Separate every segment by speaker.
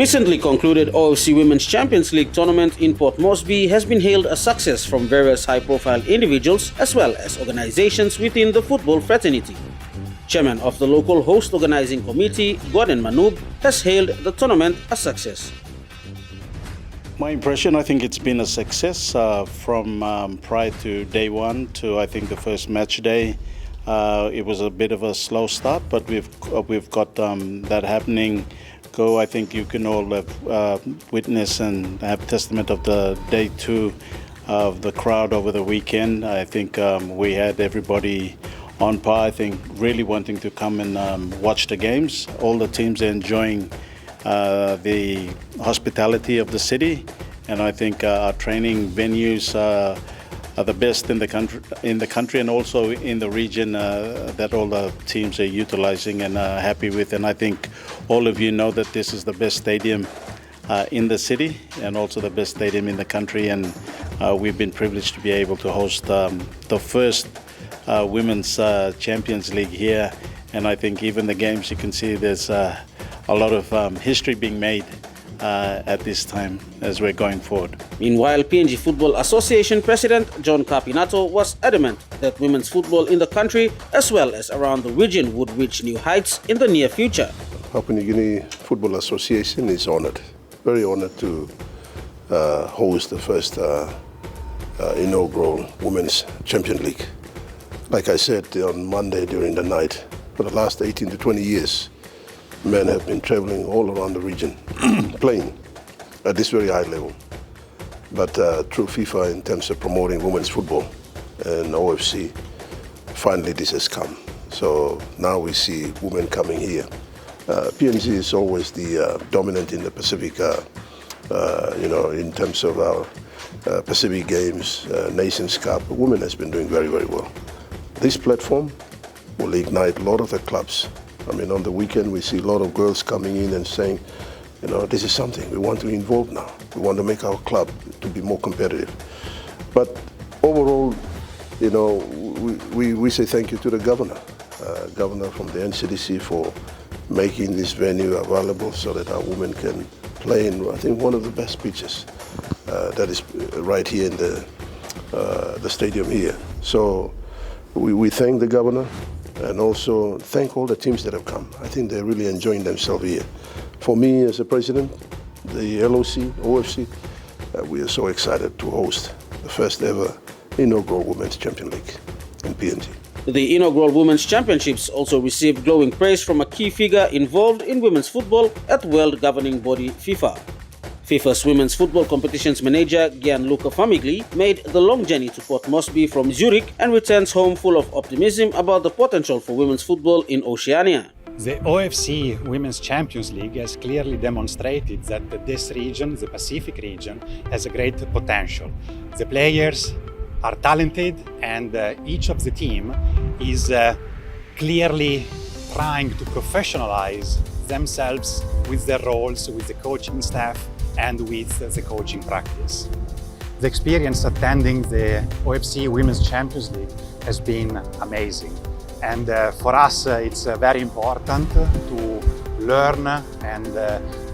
Speaker 1: recently concluded OFC Women's Champions League tournament in Port Moresby has been hailed a success from various high-profile individuals as well as organizations within the football fraternity. Chairman of the local host organizing committee, Gordon Manub, has hailed the tournament a success.
Speaker 2: My impression, I think it's been a success from prior to day one to I think the first match day. It was a bit of a slow start, but we've got that happening. I think you can all witness and have testament of the day two of the crowd over the weekend. I think we had everybody on par, I think, really wanting to come and watch the games. All the teams are enjoying the hospitality of the city, and I think our training venues are the best in the country and also in the region that all the teams are utilizing and are happy with. And I think all of you know that this is the best stadium in the city and also the best stadium in the country, and we've been privileged to be able to host the first Women's Champions League here. And I think even the games, you can see there's a lot of history being made at this time as we're going forward.
Speaker 1: Meanwhile, PNG Football Association President John Capinato was adamant that women's football in the country as well as around the region would reach new heights in the near future.
Speaker 3: Papua New Guinea Football Association is honored, very honored to host the first inaugural Women's Champions League. Like I said on Monday during the night, for the last 18 to 20 years, men have been traveling all around the region, playing at this very high level. But through FIFA, in terms of promoting women's football and OFC, finally this has come. So now we see women coming here. PNG is always the dominant in the Pacific, in terms of our Pacific Games, Nations Cup. Women has been doing very, very well. This platform will ignite a lot of the clubs. I mean, on the weekend, we see a lot of girls coming in and saying, this is something we want to involve now. We want to make our club to be more competitive. But overall, we say thank you to the governor from the NCDC for making this venue available so that our women can play in, I think, one of the best pitches that is right here in the stadium here. So we thank the governor, and also thank all the teams that have come. I think they're really enjoying themselves here. For me as a president, the LOC, OFC, we are so excited to host the first ever inaugural Women's Champions League in PNG.
Speaker 1: The inaugural Women's Championships also received glowing praise from a key figure involved in women's football at world governing body FIFA. FIFA's Women's Football Competitions Manager Gianluca Famigli made the long journey to Port Moresby from Zurich and returns home full of optimism about the potential for women's football in Oceania.
Speaker 4: The OFC Women's Champions League has clearly demonstrated that this region, the Pacific region, has a great potential. The players are talented, and each of the team is clearly trying to professionalize themselves with their roles, with the coaching staff, and with the coaching practice. The experience attending the OFC Women's Champions League has been amazing. And for us, it's very important to learn and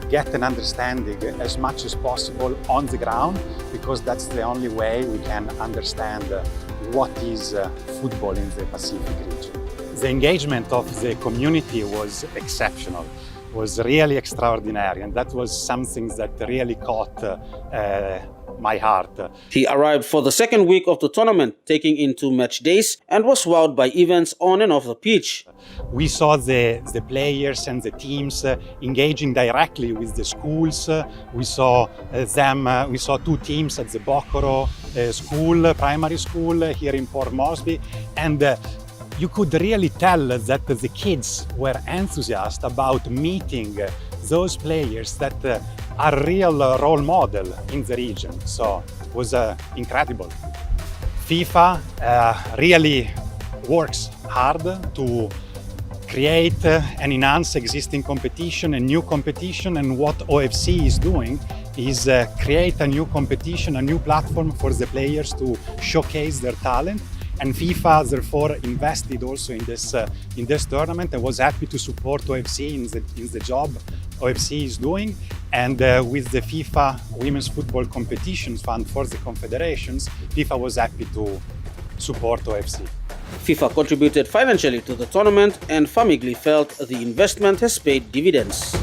Speaker 4: get an understanding as much as possible on the ground, because that's the only way we can understand what is football in the Pacific region. The engagement of the community was exceptional. Was really extraordinary, and that was something that really caught my heart.
Speaker 1: He arrived for the second week of the tournament, taking in 2 match days, and was wowed by events on and off the pitch.
Speaker 4: We saw the players and the teams engaging directly with the schools. We saw we saw 2 teams at the Bokoro school, primary school here in Port Moresby, and you could really tell that the kids were enthusiastic about meeting those players that are real role model in the region. So it was incredible. FIFA really works hard to create and enhance existing competition and new competition, and what OFC is doing is create a new competition, a new platform for the players to showcase their talent And FIFA therefore invested also in this tournament and was happy to support OFC in the job OFC is doing. And with the FIFA Women's Football Competitions Fund for the confederations, FIFA was happy to support OFC.
Speaker 1: FIFA contributed financially to the tournament, and Famigli felt the investment has paid dividends.